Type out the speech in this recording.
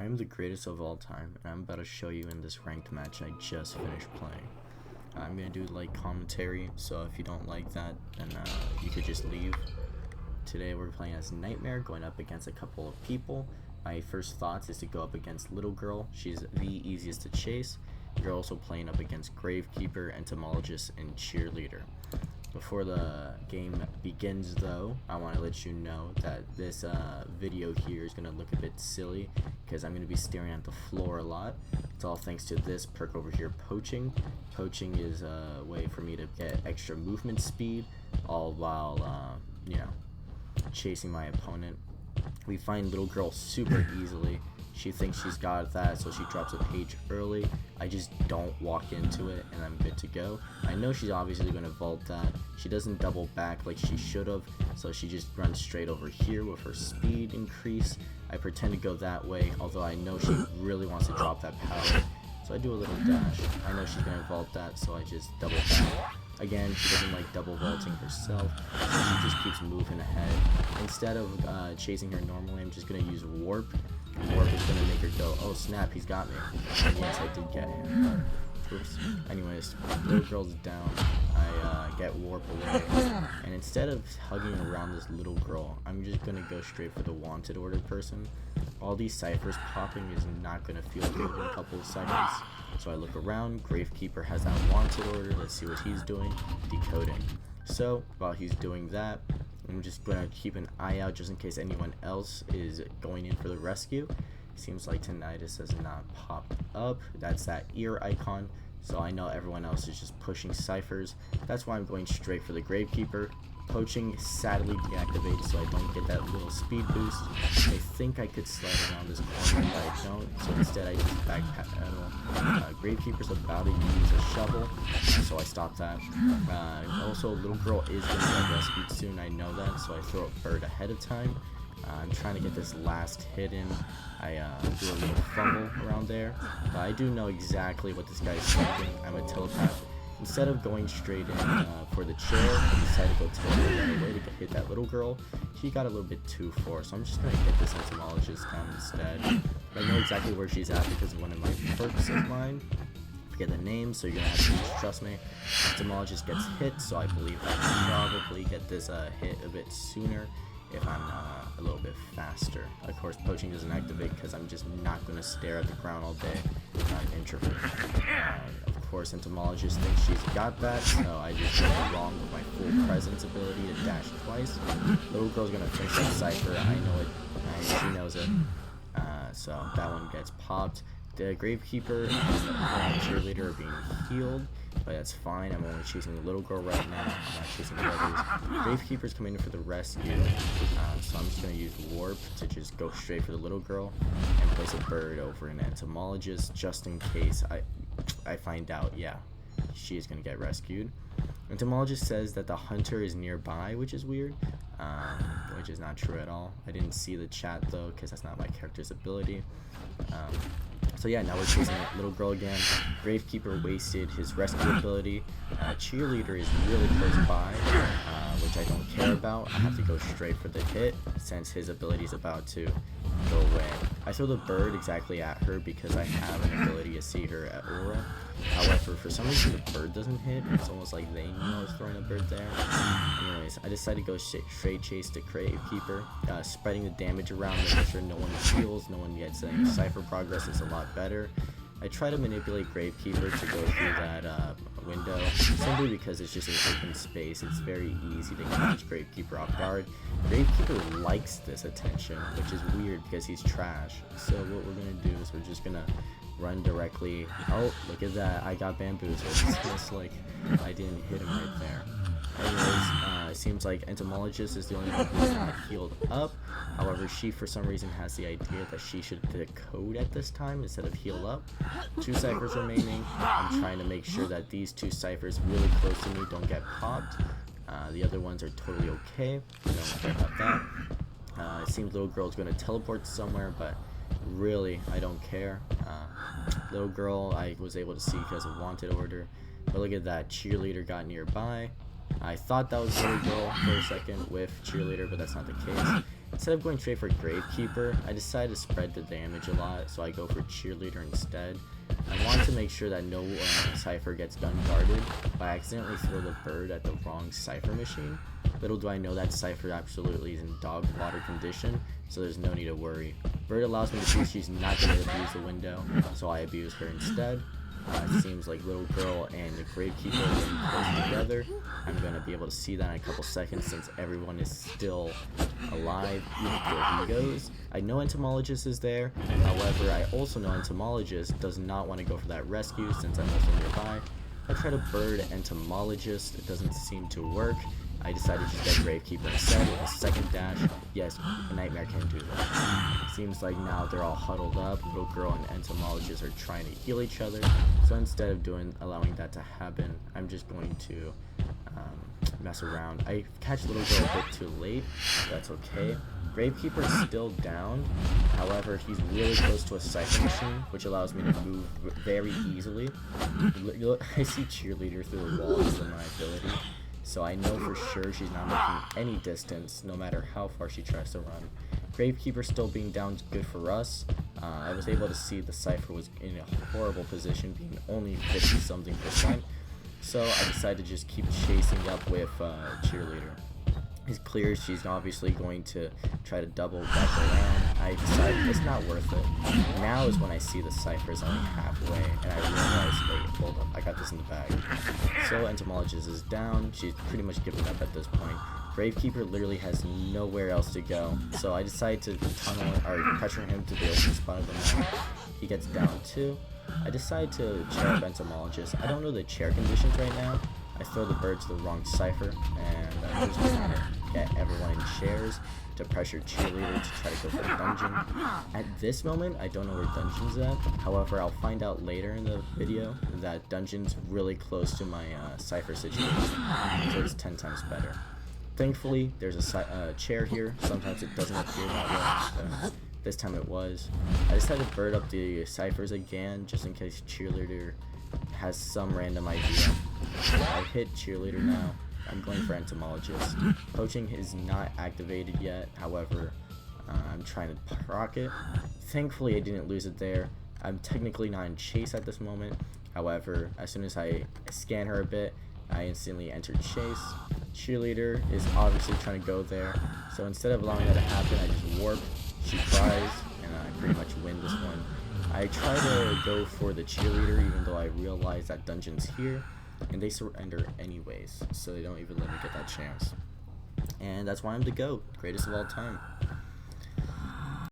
I am the greatest of all time, and I'm about to show you in this ranked match I just finished playing. I'm gonna do like commentary, so if you don't like that, then you could just leave. Today we're playing as Nightmare, going up against a couple of people. My first thoughts is to go up against Little Girl. She's the easiest to chase. You're also playing up against Gravekeeper, Entomologist, and Cheerleader. Before the game begins though, I want to let you know that this video here is going to look a bit silly because I'm going to be staring at the floor a lot. It's all thanks to this perk over here, Poaching. Poaching is a way for me to get extra movement speed, all while, chasing my opponent. We find Little Girl super easily. She thinks she's got that, so she drops a page early. I just don't walk into it, and I'm good to go. I know she's obviously going to vault that. She doesn't double back like she should have, so she just runs straight over here with her speed increase. I pretend to go that way, although I know she really wants to drop that power. So I do a little dash. I know she's going to vault that, so I just double back. Again, she doesn't like double vaulting herself, so she just keeps moving ahead. Instead of chasing her normally, I'm just going to use Warp. Warp is going to make her go, oh snap, he's got me. And yes, I did get him. Oops. Anyways, Little Girl's down. I get Warp away. And instead of hugging around this Little Girl, I'm just going to go straight for the wanted order person. All these ciphers popping is not going to feel good in a couple of seconds. So I look around, Gravekeeper has that wanted order, let's see what he's doing, decoding. So while he's doing that, I'm just going to keep an eye out just in case anyone else is going in for the rescue. Seems like Tinnitus has not popped up, that's that ear icon, so I know everyone else is just pushing ciphers. That's why I'm going straight for the Gravekeeper. Poaching sadly deactivated, so I don't get that little speed boost. I think I could slide around this corner, but I don't, so instead I just backpedal. Gravekeeper's about to use a shovel, so I stop that. Also, Little Girl is going to get rescued soon, I know that, so I throw a bird ahead of time. I'm trying to get this last hit in. I do a little fumble around there, but I do know exactly what this guy's thinking. I'm a telepath. Instead of going straight in for the chair, I decided to go teleport away to hit that Little Girl. She got a little bit too far, so I'm just going to get this Entomologist down instead. I know exactly where she's at because of one of my perks of mine. I forget the name, so you're going to have to just trust me. Entomologist gets hit, so I believe I can probably get this hit a bit sooner if I'm a little bit faster. Of course, Poaching doesn't activate because I'm just not going to stare at the ground all day. I'm an introvert. Of course, Entomologist thinks she's got that, so I just go wrong with my full presence ability to dash twice. Little Girl's going to finish that cipher. I know it. She knows it. So that one gets popped. The Gravekeeper and Cheerleader are being healed, but that's fine. I'm only chasing the Little Girl right now. I'm not chasing the others. Gravekeeper's coming in for the rescue, so I'm just going to use Warp to just go straight for the Little Girl and place a bird over an Entomologist just in case I find out, yeah, she is going to get rescued. Entomologist says that the hunter is nearby, which is weird, which is not true at all. I didn't see the chat though, because that's not my character's ability. So yeah, now we're chasing Little Girl again. Gravekeeper wasted his rescue ability. Cheerleader is really close by, which I don't care about. I have to go straight for the hit since his ability is about to go away. I throw the bird exactly at her because I have an ability to see her at aura. However, for some reason the bird doesn't hit. It's almost like they knew I was throwing a bird there. Anyways, I decided to go straight chase the Gravekeeper, spreading the damage around, making sure no one heals, no one gets any cipher progress. Is a lot better. I try to manipulate Gravekeeper to go through that window, simply because it's just an open space. It's very easy to catch Gravekeeper off guard. Gravekeeper likes this attention, which is weird because he's trash. So what we're going to do is we're just going to run directly. Oh, look at that. I got bamboozled. It's just like I didn't hit him right there. Anyways, it seems like Entomologist is the only one who's not healed up. However, she for some reason has the idea that she should decode at this time instead of heal up. 2 ciphers remaining. I'm trying to make sure that these 2 ciphers really close to me don't get popped. The other ones are totally okay. I don't care about that. It seems Little Girl's going to teleport somewhere, but really I don't care. Little Girl I was able to see because of wanted order, but look at that, Cheerleader got nearby. I thought that was Little Girl for a second with Cheerleader, but that's not the case. Instead of going straight for Gravekeeper, I decided to spread the damage a lot, so I go for Cheerleader instead. I want to make sure that no Cypher gets done guarded, but I accidentally throw the bird at the wrong Cypher machine. Little do I know that Cypher absolutely is in dog water condition, so there's no need to worry. Bird allows me to see she's not going to abuse the window, so I abuse her instead. It seems like Little Girl and the Gravekeeper are getting close together. I'm going to be able to see that in a couple seconds since everyone is still alive. There he goes. I know Entomologist is there, however I also know Entomologist does not want to go for that rescue since I'm also nearby. I try to bird Entomologist, it doesn't seem to work. I decided to just get Gravekeeper instead with a second dash. Yes, a Nightmare can do that. Seems like now they're all huddled up. Little Girl and Entomologist are trying to heal each other. So instead of allowing that to happen, I'm just going to mess around. I catch Little Girl a bit too late. That's okay. Gravekeeper is still down. However, he's really close to a Cypher machine, which allows me to move very easily. I see Cheerleader through the walls of my ability. So I know for sure she's not making any distance, no matter how far she tries to run. Gravekeeper still being down is good for us. I was able to see the Cypher was in a horrible position, being only 50-something%. So I decided to just keep chasing up with Cheerleader. It's clear she's obviously going to try to double back around. I decided it's not worth it. Now is when I see the Cypher is only halfway, and I realize, wait, hold up, I got this in the bag. So Entomologist is down. She's pretty much given up at this point. Gravekeeper literally has nowhere else to go, so I decide to pressure him to the open spot of the map. He gets down too. I decide to chair up Entomologist. I don't know the chair conditions right now. I throw the bird to the wrong Cypher, and I'm just trying to get everyone in chairs to pressure Cheerleader to try to go for a dungeon. At this moment, I don't know where Dungeon's at. However, I'll find out later in the video that Dungeon's really close to my Cypher situation, so it's 10 times better. Thankfully, there's a chair here. Sometimes it doesn't appear that way. This time it was. I decided to bird up the Cyphers again, just in case Cheerleader has some random idea. I hit Cheerleader now. I'm going for Entomologist. Poaching is not activated yet, however, I'm trying to proc it. Thankfully I didn't lose it there. I'm technically not in chase at this moment, however, as soon as I scan her a bit, I instantly entered chase. Cheerleader is obviously trying to go there, so instead of allowing that to happen, I just warp. She cries, and I pretty much win this one. I try to go for the Cheerleader even though I realize that Dungeon's here, and they surrender anyways, so they don't even let me get that chance. And that's why I'm the GOAT, greatest of all time.